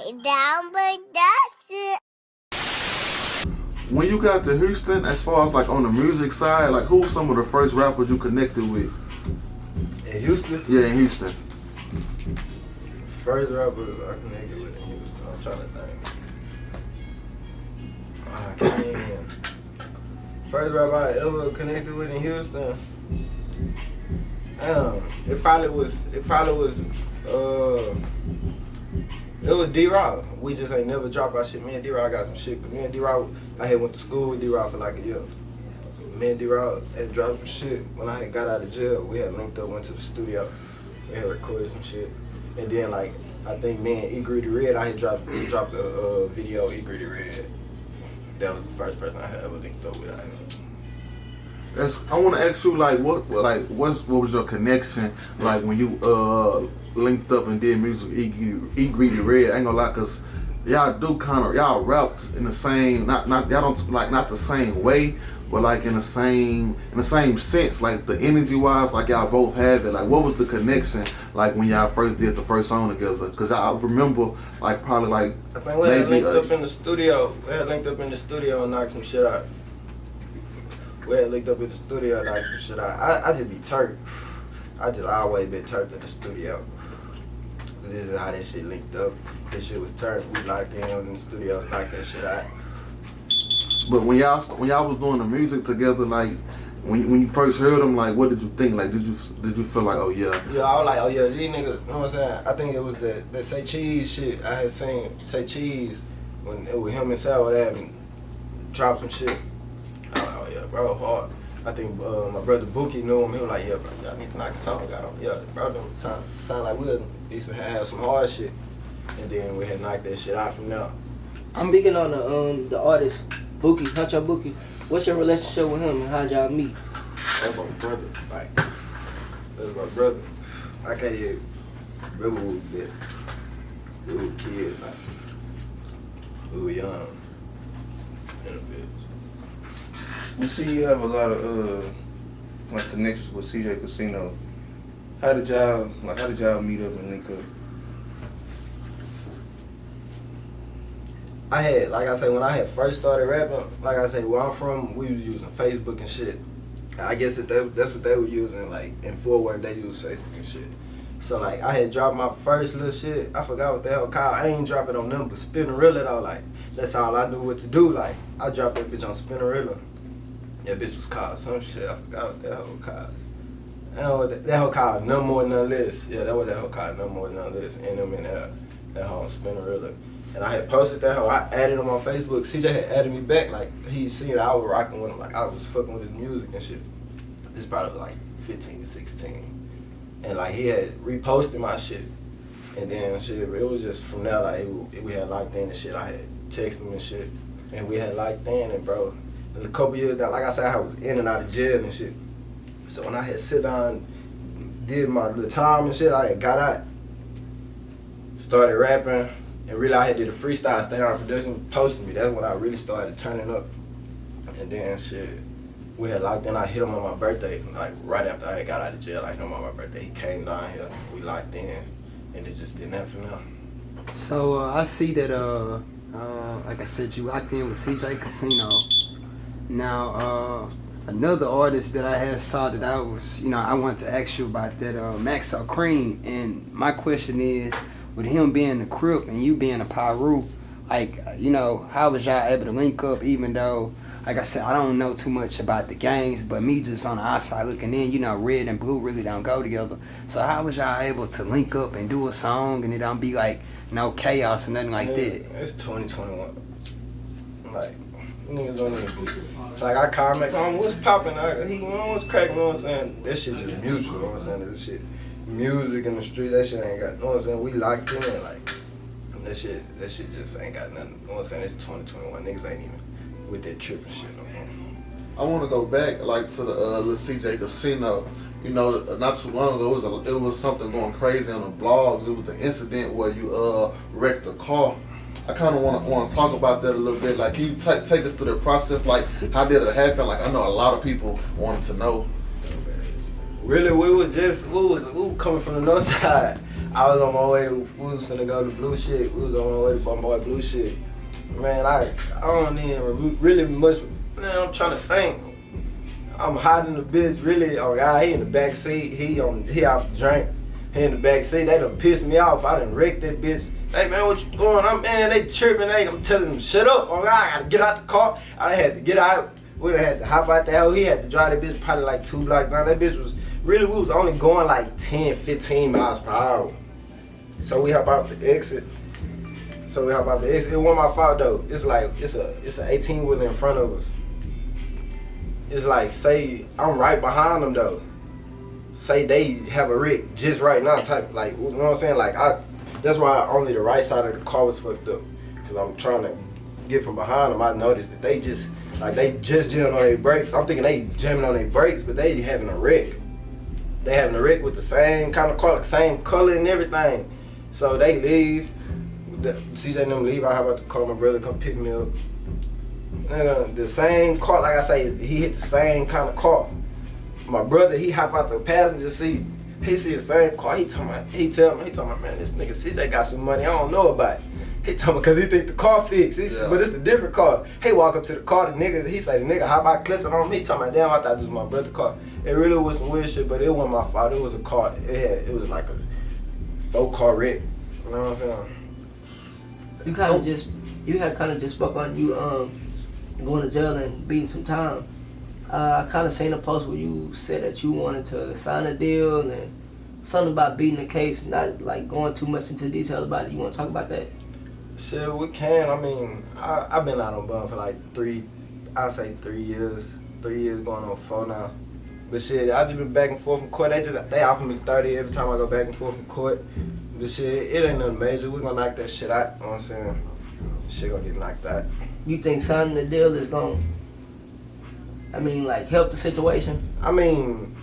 Right down, but that's it. When you got to Houston, as far as like on the music side, like who's some of the first rappers you connected with? In Houston? Yeah, in Houston. First rapper I connected with in Houston, I'm trying to think. I can't even. First rapper I ever connected with in Houston, it probably was D-Rock. We just ain't never dropped our shit. Me and D-Rock got some shit, but me and D-Rock, I had went to school with D-Rock for like a year. Me and D-Rock had dropped some shit. When I had got out of jail, we had linked up, went to the studio. We had recorded some shit. And then like, I think me and E Greedy Red, we dropped a video, E Greedy Red. That was the first person I had ever linked up with. I want to ask you like what was your connection like when you linked up and did music with E Greedy Red? I ain't gonna lie, cause y'all do y'all rapped in the same y'all don't like not the same way, but like in the same sense, like the energy wise, like y'all both have it. Like what was the connection like when y'all first did the first song together? Cause I remember like probably like I think we had linked up in the studio. We had linked up in the studio and knocked some shit out. We had linked up in the studio and knocked some shit out. I just be turned. I just always been turned at the studio. This is how that shit linked up. This shit was turned. We locked in the studio, knocked that shit out. But when y'all was doing the music together, like when you first heard them, like what did you think? Like did you feel like, oh yeah? Yeah, I was like, oh yeah, these niggas, you know what I'm saying? I think it was the Say Cheese shit. I had seen Say Cheese when it was him and Sal that and dropped some shit. I was like, oh yeah, bro, hard. I think my brother Bookie knew him. He was like, yeah, bro, y'all need to knock a song out. Yeah, bro, them sound like we used to have some hard shit. And then we had knocked that shit out from there. Speaking on the artist Bookie, Huncho Bookie, what's your relationship with him and how'd y'all meet? That's my brother. Like, that's my brother. I can't even remember when we met. We were kids, like, we were young. In a bit. We see you have a lot of like connections with CJ Kasino. How did y'all meet up and link up? I had, like I say, when I had first started rapping, like I say, where I'm from, we was using Facebook and shit. I guess that's what they were using, like, in Fort Worth, they use Facebook and shit. So, like, I had dropped my first little shit. I forgot what the hell called. I ain't drop it on them, but Spinnerilla, though, like, that's all I knew what to do. Like, I dropped that bitch on Spinnerilla. That bitch was called some shit. I forgot what that hoe called. That hoe called None More None Less. Yeah, that was that hoe called None More None Less. And them in that hoe on Spinnerilla. And I had posted that hoe. I added him on Facebook. CJ had added me back. Like, he seen I was rocking with him. Like, I was fucking with his music and shit. This probably was like 15 to 16. And like, he had reposted my shit. And then shit, it was just from there, like, we had locked in and shit. I had texted him and shit. And we had locked in and bro, in a couple years down, like I said, I was in and out of jail and shit. So when I had sit down, did my little time and shit, I had got out, started rapping. And really, I had did a freestyle, stayed on production, posted me. That's when I really started turning up. And then shit, we had locked in. I hit him on my birthday, like right after I got out of jail. I hit him on my birthday. He came down here. We locked in, and it just been that for now. So I see that, like I said, you locked in with CJ Kasino. Now, another artist that I had saw that I was, I wanted to ask you about that, Maxo Cream. And my question is, with him being a Crip and you being a Pyru, like, how was y'all able to link up even though, like I said, I don't know too much about the gangs, but me just on the outside looking in, red and blue really don't go together. So how was y'all able to link up and do a song and it don't be like no chaos or nothing like that? It's 2021. Like, niggas don't even be. Like, I comment, what's poppin'? What's cracking, you know what I'm saying? That shit just mutual, you know what I'm saying? This shit. Music in the street, that shit ain't got, you know what I'm saying? We locked in, like, that shit just ain't got nothing, you know what I'm saying? It's 2021, niggas ain't even with that tripping shit no more. I want to go back, like, to the LilCj Kasino. Not too long ago, it was something going crazy on the blogs. It was the incident where you wrecked a car. I kind of want to talk about that a little bit. Like, can you take us through the process? Like, how did it happen? Like, I know a lot of people wanted to know. Really, we were coming from the north side. I was on my way to, we was finna go to Blue Shit. We was on my way to my boy Blue Shit. Man, I don't even really much, man, I'm trying to think. I'm hiding the bitch, really, oh God, he in the back seat, he out the drink. He in the back seat, they done pissed me off. I done wrecked that bitch. Hey man, what you doing? Man, they tripping, I'm telling them, shut up, oh God, I gotta get out the car. I done had to get out. We done had to hop out the hell. He had to drive that bitch probably like 2 blocks down. That bitch was, really, we was only going like 10, 15 miles per hour. So we hop out the exit. It wasn't my fault though. It's like, it's an 18-wheeler in front of us. It's like, say, I'm right behind them though. Say they have a wreck just right now type, like, you know what I'm saying? Like, that's why only the right side of the car was fucked up. Cause I'm trying to get from behind them. I noticed that they just jammed on their brakes. I'm thinking they jamming on their brakes, but they having a wreck. They having a wreck with the same kind of car, same color and everything. So they leave. CJ and them leave. I have to call my brother come pick me up. The same car, like I say, he hit the same kind of car. My brother, he hop out the passenger seat. He see the same car. He tell me, man, this nigga CJ got some money I don't know about. He told me because he think the car fixed, but it's a different car. He walk up to the car, the nigga hop out clips on me. He told me, damn, I thought this was my brother's car. It really was some weird shit, but it wasn't my fault. It was a car. It was like a 4-car wreck. You know what I'm saying? You had kind of just spoke on you going to jail and beating some time. I kind of seen a post where you said that you wanted to sign a deal and something about beating the case, not like going too much into detail about it. You want to talk about that? Shit, we can. I mean, I've been out on bond for like 3 years. 3 years going on 4 now. But shit, I just been back and forth from court. They offer me 30 every time I go back and forth from court. But shit, it ain't nothing major. We gonna knock that shit out. You know what I'm saying? Shit gonna get knocked out. You think signing the deal is gonna, like help the situation? I mean,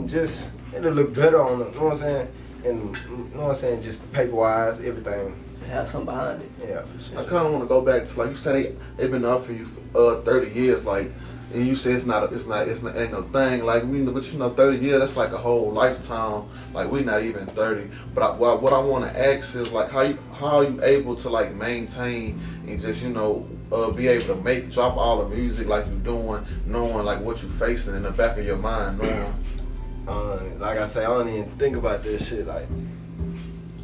just it'll look better on them. You know what I'm saying? And you know what I'm saying? Just paper-wise, everything. Have something behind it. Yeah, for sure. I kind of want to go back to, like you said, they've been offering you for 30 years, like, and you say it's not ain't no thing, like, but 30 years, that's like a whole lifetime. Like, we not even 30. But what I want to ask is, like, how are you able to, like, maintain and just be able to drop all the music like you doing, knowing like what you facing in the back of your mind, knowing. Like I say, I don't even think about this shit. Like,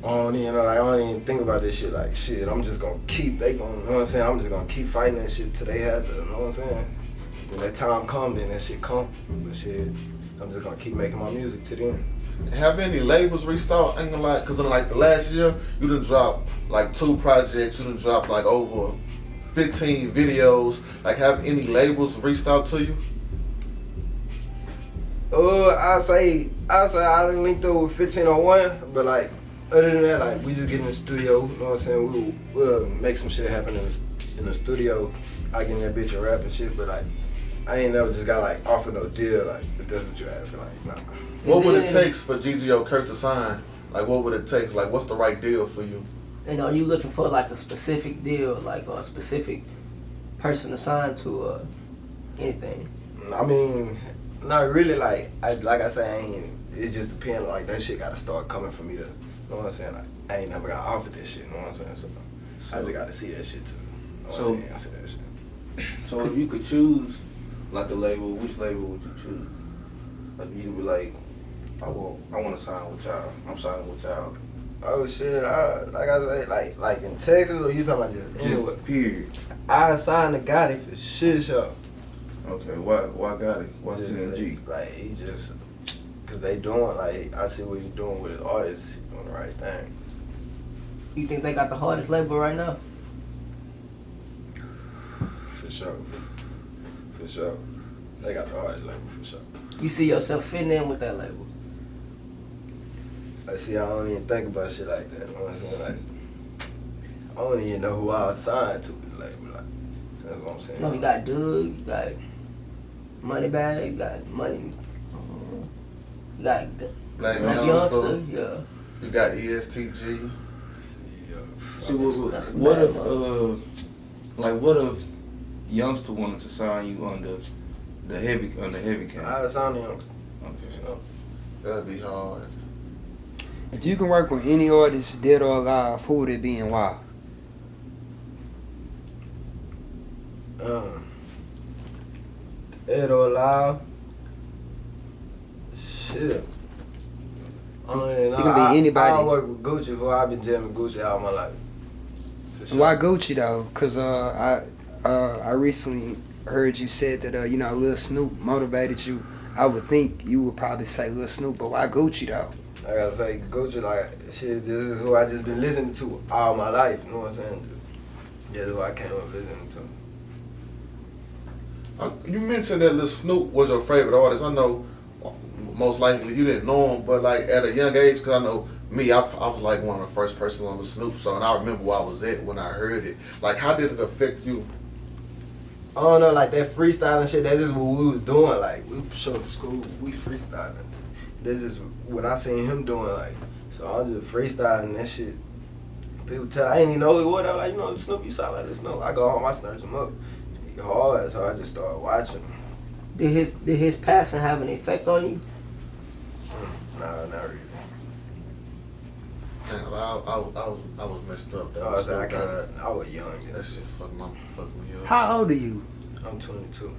I don't even think about this shit. Like, shit, I'm just gonna keep. You know what I'm saying? I'm just gonna keep fighting that shit till they have to. You know what I'm saying? When that time come, then that shit come. But shit, I'm just gonna keep making my music to them. Have any labels restart? Ain't gonna lie, cause in like the last year, you done dropped like 2 projects. You done dropped like over 15 videos. Like, have any labels reached out to you? I say I done linked up with 1501, but like other than that, like we just get in the studio. You know what I'm saying? We'll make some shit happen in the studio. I get in that bitch and rap and shit, but like I ain't never just got like offered no deal. Like, if that's what you asking, like nah. What would it take for GGOKurt to sign? Like, what would it take? Like, what's the right deal for you? And are you looking for like a specific deal, like or a specific person to sign to or anything? I mean, not really. Like I say, it just depends. Like, that shit gotta start coming for me to. You know what I'm saying? Like, I ain't never got offered this shit. You know what I'm saying? So I just gotta see that shit too. You know what I'm saying? I see that shit. So if you could choose, like the label, which label would you choose? Like, you could be like, I want to sign with y'all. I'm signing with y'all. Oh shit! Like I say, like in Texas, or you talking about just anywhere? Period. I signed a Gotti for shit show. Okay, why Gotti? Why Just, CNG? Like, he just, cause they doing, like, I see what he doing with his artists. He doing the right thing. You think they got the hardest label right now? For sure. For sure. They got the hardest label for sure. You see yourself fitting in with that label? I see. I don't even think about shit like that. You know what I'm saying? Like, I don't even know who I signed to with the label. Like, that's what I'm saying. No, you got Doug, you got Moneybag, you got Money, you got Black Youngster, Youngster. yeah. You got ESTG. See, what if Youngster wanted to sign you under the heavy camp? I signed the Youngster. Okay. That'd be hard. If you can work with any artist, dead or alive, who would it be and why? Dead or alive? Shit. I don't even know. It can be anybody. I work with Gucci, for I've been jamming Gucci all my life. For sure. Why Gucci though? Cause I recently heard you said that you know Lil Snoop motivated you. I would think you would probably say Lil Snoop, but why Gucci though? Like I say, Gucci, like, shit, this is who I just been listening to all my life, you know what I'm saying? Just who I came up listening to. You mentioned that Lil Snoop was your favorite artist. I know most likely you didn't know him, but like at a young age, because I know me, I was like one of the first persons on Lil Snoop, so and I remember where I was at when I heard it. Like, how did it affect you? I don't know, like that freestyling shit, that's just what we was doing. Like, we showed up for school, we freestyling. This is what I seen him doing, like. So I was just freestyling that shit. People tell, I ain't even know who it was. I was like, you know, Snoop, you sound like this Snoop. I go home, I snatch him up. He hard, so I just started watching him. Did his passing have an effect on you? Nah, not really. Damn, I was messed up. I was young. That shit fucked me up. How old are you? I'm 22.